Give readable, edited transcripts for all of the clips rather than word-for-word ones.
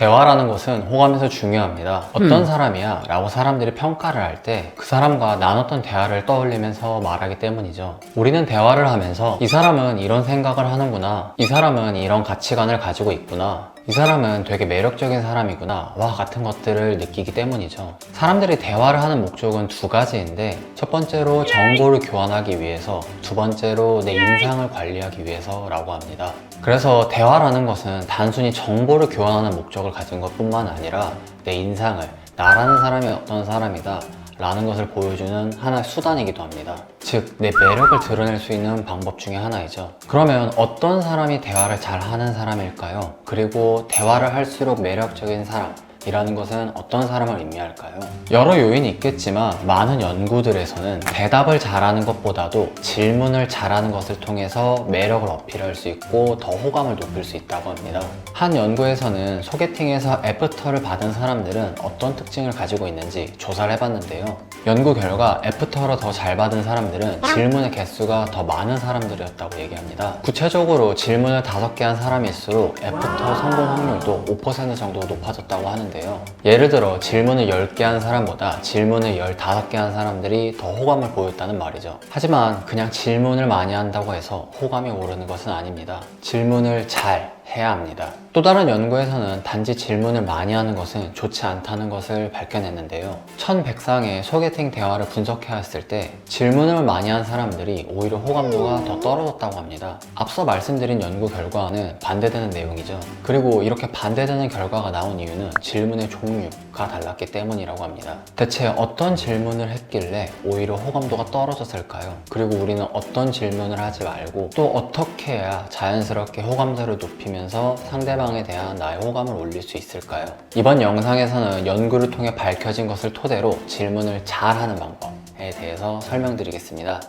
대화라는 것은 호감에서 중요합니다. 어떤 사람이야? 라고 사람들이 평가를 할 때 그 사람과 나눴던 대화를 떠올리면서 말하기 때문이죠. 우리는 대화를 하면서 이 사람은 이런 생각을 하는구나, 이 사람은 이런 가치관을 가지고 있구나, 이 사람은 되게 매력적인 사람이구나 와 같은 것들을 느끼기 때문이죠. 사람들이 대화를 하는 목적은 두 가지인데, 첫 번째로 정보를 교환하기 위해서, 두 번째로 내 인상을 관리하기 위해서라고 합니다. 그래서 대화라는 것은 단순히 정보를 교환하는 목적을 가진 것뿐만 아니라 내 인상을, 나라는 사람이 어떤 사람이다 라는 것을 보여주는 하나의 수단이기도 합니다. 즉, 내 매력을 드러낼 수 있는 방법 중에 하나이죠. 그러면 어떤 사람이 대화를 잘 하는 사람일까요? 그리고 대화를 할수록 매력적인 사람 이라는 것은 어떤 사람을 의미할까요? 여러 요인이 있겠지만 많은 연구들에서는 대답을 잘하는 것보다도 질문을 잘하는 것을 통해서 매력을 어필할 수 있고 더 호감을 높일 수 있다고 합니다. 한 연구에서는 소개팅에서 애프터를 받은 사람들은 어떤 특징을 가지고 있는지 조사를 해봤는데요. 연구 결과 애프터를 더 잘 받은 사람들은 질문의 개수가 더 많은 사람들이었다고 얘기합니다. 구체적으로 질문을 5개 한 사람일수록 애프터 성공 확률도 5% 정도 높아졌다고 하는데요. 예를 들어 질문을 10개 한 사람보다 질문을 15개 한 사람들이 더 호감을 보였다는 말이죠. 하지만 그냥 질문을 많이 한다고 해서 호감이 오르는 것은 아닙니다. 질문을 잘 해야 합니다. 또 다른 연구에서는 단지 질문을 많이 하는 것은 좋지 않다는 것을 밝혀냈는데요. 1100쌍의 소개팅 대화를 분석해왔을 때 질문을 많이 한 사람들이 오히려 호감도가 더 떨어졌다고 합니다. 앞서 말씀드린 연구 결과와는 반대되는 내용이죠. 그리고 이렇게 반대되는 결과가 나온 이유는 질문의 종류가 달랐기 때문이라고 합니다. 대체 어떤 질문을 했길래 오히려 호감도가 떨어졌을까요? 그리고 우리는 어떤 질문을 하지 말고 또 어떻게 해야 자연스럽게 호감도를 높이면 상대방에 대한 나의 호감을 올릴 수 있을까요? 이번 영상에서는 연구를 통해 밝혀진 것을 토대로 질문을 잘하는 방법에 대해서 설명드리겠습니다.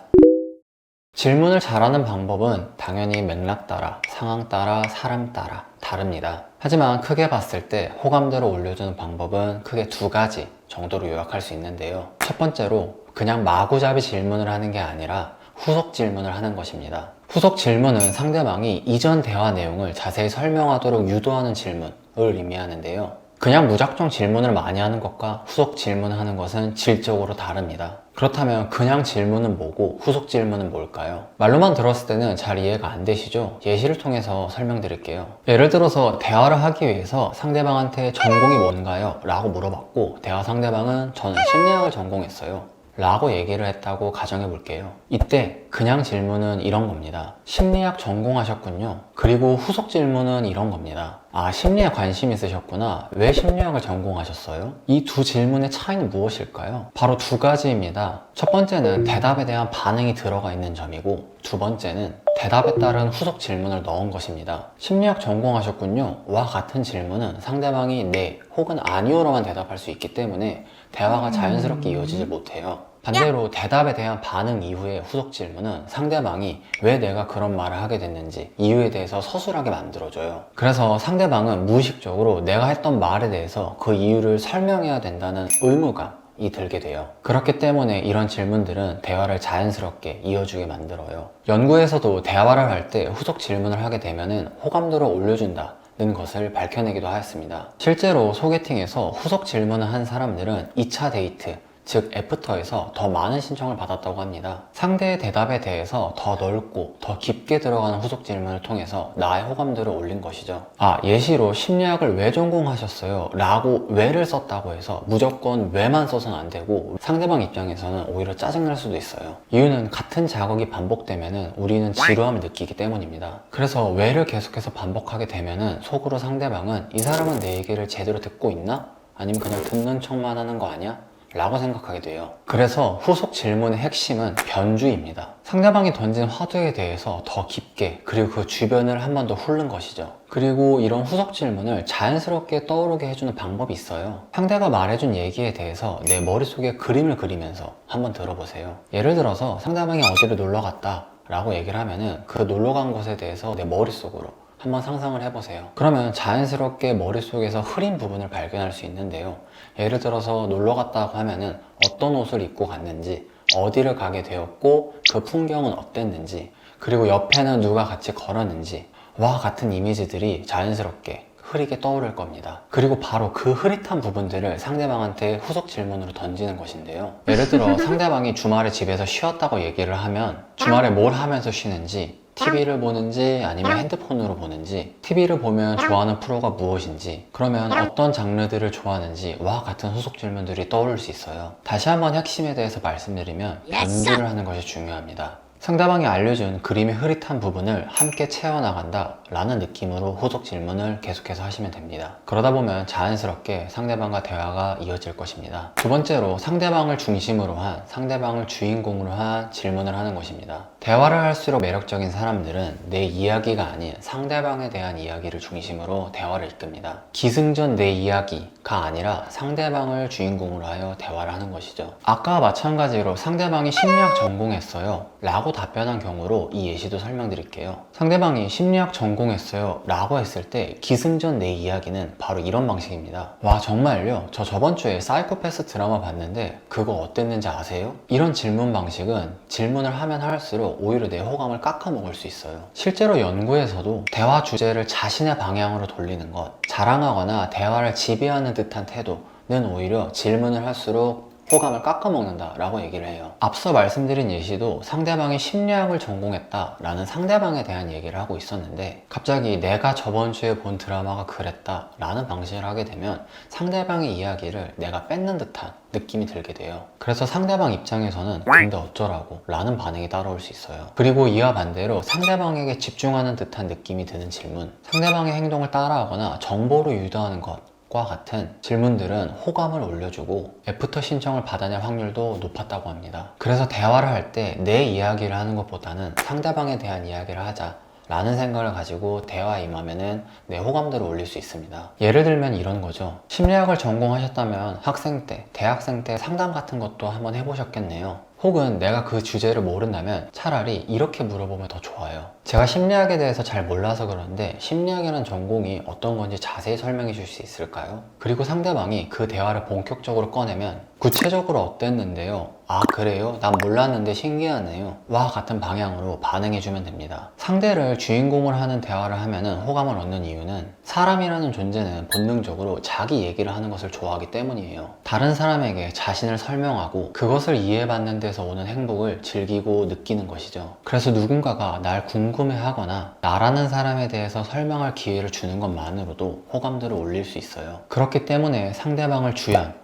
질문을 잘하는 방법은 당연히 맥락 따라, 상황 따라, 사람 따라 다릅니다. 하지만 크게 봤을 때 호감도를 올려주는 방법은 크게 두 가지 정도로 요약할 수 있는데요. 첫 번째로 그냥 마구잡이 질문을 하는 게 아니라 후속 질문을 하는 것입니다. 후속 질문은 상대방이 이전 대화 내용을 자세히 설명하도록 유도하는 질문을 의미하는데요. 그냥 무작정 질문을 많이 하는 것과 후속 질문을 하는 것은 질적으로 다릅니다. 그렇다면 그냥 질문은 뭐고 후속 질문은 뭘까요? 말로만 들었을 때는 잘 이해가 안 되시죠? 예시를 통해서 설명드릴게요. 예를 들어서 대화를 하기 위해서 상대방한테 전공이 뭔가요? 라고 물어봤고, 대화 상대방은 저는 심리학을 전공했어요 라고 얘기를 했다고 가정해 볼게요. 이때 그냥 질문은 이런 겁니다. 심리학 전공하셨군요. 그리고 후속 질문은 이런 겁니다. 아, 심리에 관심 있으셨구나. 왜 심리학을 전공하셨어요? 이 두 질문의 차이는 무엇일까요? 바로 두 가지입니다. 첫 번째는 대답에 대한 반응이 들어가 있는 점이고, 두 번째는 대답에 따른 후속 질문을 넣은 것입니다. 심리학 전공하셨군요 와 같은 질문은 상대방이 네 혹은 아니오로만 대답할 수 있기 때문에 대화가 자연스럽게 이어지지 못해요. 반대로 대답에 대한 반응 이후의 후속 질문은 상대방이 왜 내가 그런 말을 하게 됐는지 이유에 대해서 서술하게 만들어줘요. 그래서 상대방은 무의식적으로 내가 했던 말에 대해서 그 이유를 설명해야 된다는 의무감이 들게 돼요. 그렇기 때문에 이런 질문들은 대화를 자연스럽게 이어주게 만들어요. 연구에서도 대화를 할 때 후속 질문을 하게 되면 호감도를 올려준다 는 것을 밝혀내기도 하였습니다. 실제로 소개팅에서 후속 질문을 한 사람들은 2차 데이트, 즉 애프터에서 더 많은 신청을 받았다고 합니다. 상대의 대답에 대해서 더 넓고 더 깊게 들어가는 후속 질문을 통해서 나의 호감도를 올린 것이죠. 아, 예시로 심리학을 왜 전공하셨어요? 라고 왜를 썼다고 해서 무조건 왜만 써서는 안 되고, 상대방 입장에서는 오히려 짜증날 수도 있어요. 이유는 같은 자극이 반복되면 우리는 지루함을 느끼기 때문입니다. 그래서 왜를 계속해서 반복하게 되면 속으로 상대방은 이 사람은 내 얘기를 제대로 듣고 있나? 아니면 그냥 듣는 척만 하는 거 아니야? 라고 생각하게 돼요. 그래서 후속 질문의 핵심은 변주입니다. 상대방이 던진 화두에 대해서 더 깊게, 그리고 그 주변을 한 번 더 훑는 것이죠. 그리고 이런 후속 질문을 자연스럽게 떠오르게 해주는 방법이 있어요. 상대가 말해준 얘기에 대해서 내 머릿속에 그림을 그리면서 한번 들어보세요. 예를 들어서 상대방이 어디를 놀러 갔다 라고 얘기를 하면은 그 놀러 간 곳에 대해서 내 머릿속으로 한번 상상을 해보세요. 그러면 자연스럽게 머릿속에서 흐린 부분을 발견할 수 있는데요. 예를 들어서 놀러 갔다고 하면은 어떤 옷을 입고 갔는지, 어디를 가게 되었고 그 풍경은 어땠는지, 그리고 옆에는 누가 같이 걸었는지 와 같은 이미지들이 자연스럽게 흐리게 떠오를 겁니다. 그리고 바로 그 흐릿한 부분들을 상대방한테 후속 질문으로 던지는 것인데요. 예를 들어 상대방이 주말에 집에서 쉬었다고 얘기를 하면 주말에 뭘 하면서 쉬는지, TV를 보는지 아니면 핸드폰으로 보는지, TV를 보면 좋아하는 프로가 무엇인지, 그러면 어떤 장르들을 좋아하는지와 같은 후속 질문들이 떠오를 수 있어요. 다시 한번 핵심에 대해서 말씀드리면 변주를 하는 것이 중요합니다. 상대방이 알려준 그림의 흐릿한 부분을 함께 채워나간다 라는 느낌으로 후속 질문을 계속해서 하시면 됩니다. 그러다 보면 자연스럽게 상대방과 대화가 이어질 것입니다. 두 번째로 상대방을 중심으로 한, 상대방을 주인공으로 한 질문을 하는 것입니다. 대화를 할수록 매력적인 사람들은 내 이야기가 아닌 상대방에 대한 이야기를 중심으로 대화를 이끕니다. 기승전 내 이야기가 아니라 상대방을 주인공으로 하여 대화를 하는 것이죠. 아까와 마찬가지로 상대방이 심리학 전공했어요 라고 답변한 경우로 이 예시도 설명드릴게요. 상대방이 심리학 전공했어요 라고 했을 때 기승전 내 이야기는 바로 이런 방식입니다. 와 정말요? 저 저번 주에 사이코패스 드라마 봤는데 그거 어땠는지 아세요? 이런 질문 방식은 질문을 하면 할수록 오히려 내 호감을 깎아먹을 수 있어요. 실제로 연구에서도 대화 주제를 자신의 방향으로 돌리는 것, 자랑하거나 대화를 지배하는 듯한 태도는 오히려 질문을 할수록 호감을 깎아먹는다 라고 얘기를 해요. 앞서 말씀드린 예시도 상대방이 심리학을 전공했다 라는 상대방에 대한 얘기를 하고 있었는데 갑자기 내가 저번 주에 본 드라마가 그랬다 라는 방식을 하게 되면 상대방의 이야기를 내가 뺏는 듯한 느낌이 들게 돼요. 그래서 상대방 입장에서는 근데 어쩌라고 라는 반응이 따라올 수 있어요. 그리고 이와 반대로 상대방에게 집중하는 듯한 느낌이 드는 질문, 상대방의 행동을 따라하거나 정보로 유도하는 것 과 같은 질문들은 호감을 올려주고 애프터 신청을 받아낼 확률도 높았다고 합니다. 그래서 대화를 할 때 내 이야기를 하는 것보다는 상대방에 대한 이야기를 하자 라는 생각을 가지고 대화에 임하면은 내 호감도를 올릴 수 있습니다. 예를 들면 이런 거죠. 심리학을 전공하셨다면 학생 때, 대학생 때 상담 같은 것도 한번 해보셨겠네요. 혹은 내가 그 주제를 모른다면 차라리 이렇게 물어보면 더 좋아요. 제가 심리학에 대해서 잘 몰라서 그러는데 심리학이라는 전공이 어떤 건지 자세히 설명해 줄 수 있을까요? 그리고 상대방이 그 대화를 본격적으로 꺼내면 구체적으로 어땠는데요? 아 그래요? 난 몰랐는데 신기하네요 와 같은 방향으로 반응해주면 됩니다. 상대를 주인공을 하는 대화를 하면은 호감을 얻는 이유는 사람이라는 존재는 본능적으로 자기 얘기를 하는 것을 좋아하기 때문이에요. 다른 사람에게 자신을 설명하고 그것을 이해받는 데서 오는 행복을 즐기고 느끼는 것이죠. 그래서 누군가가 날 궁금해하거나 나라는 사람에 대해서 설명할 기회를 주는 것만으로도 호감도를 올릴 수 있어요. 그렇기 때문에 상대방을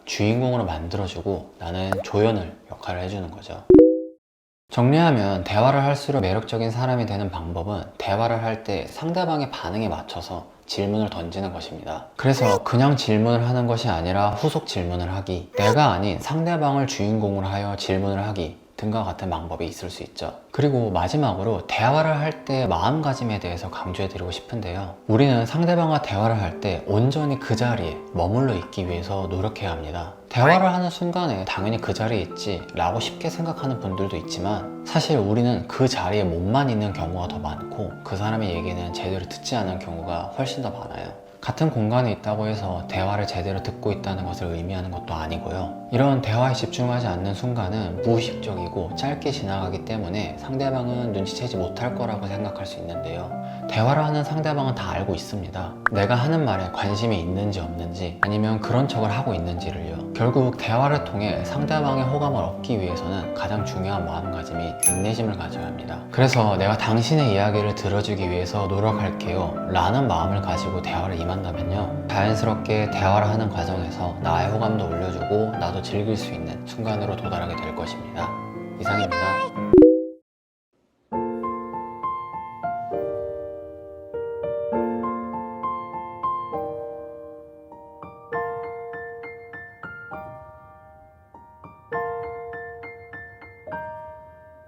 주인공으로 만들어주고 나는 조연을 역할을 해주는 거죠. 정리하면 대화를 할수록 매력적인 사람이 되는 방법은 대화를 할 때 상대방의 반응에 맞춰서 질문을 던지는 것입니다. 그래서 그냥 질문을 하는 것이 아니라 후속 질문을 하기, 내가 아닌 상대방을 주인공으로 하여 질문을 하기 등과 같은 방법이 있을 수 있죠. 그리고 마지막으로 대화를 할 때 마음가짐에 대해서 강조해드리고 싶은데요. 우리는 상대방과 대화를 할 때 온전히 그 자리에 머물러 있기 위해서 노력해야 합니다. 대화를 하는 순간에 당연히 그 자리에 있지 라고 쉽게 생각하는 분들도 있지만 사실 우리는 그 자리에 몸만 있는 경우가 더 많고 그 사람의 얘기는 제대로 듣지 않은 경우가 훨씬 더 많아요. 같은 공간에 있다고 해서 대화를 제대로 듣고 있다는 것을 의미하는 것도 아니고요. 이런 대화에 집중하지 않는 순간은 무의식적이고 짧게 지나가기 때문에 상대방은 눈치채지 못할 거라고 생각할 수 있는데요. 대화를 하는 상대방은 다 알고 있습니다. 내가 하는 말에 관심이 있는지 없는지 아니면 그런 척을 하고 있는지를요. 결국 대화를 통해 상대방의 호감을 얻기 위해서는 가장 중요한 마음가짐이 인내심을 가져야 합니다. 그래서 내가 당신의 이야기를 들어주기 위해서 노력할게요 라는 마음을 가지고 대화를 임한다면요, 자연스럽게 대화를 하는 과정에서 나의 호감도 올려주고 나도 즐길 수 있는 순간으로 도달하게 될 것입니다. 이상입니다.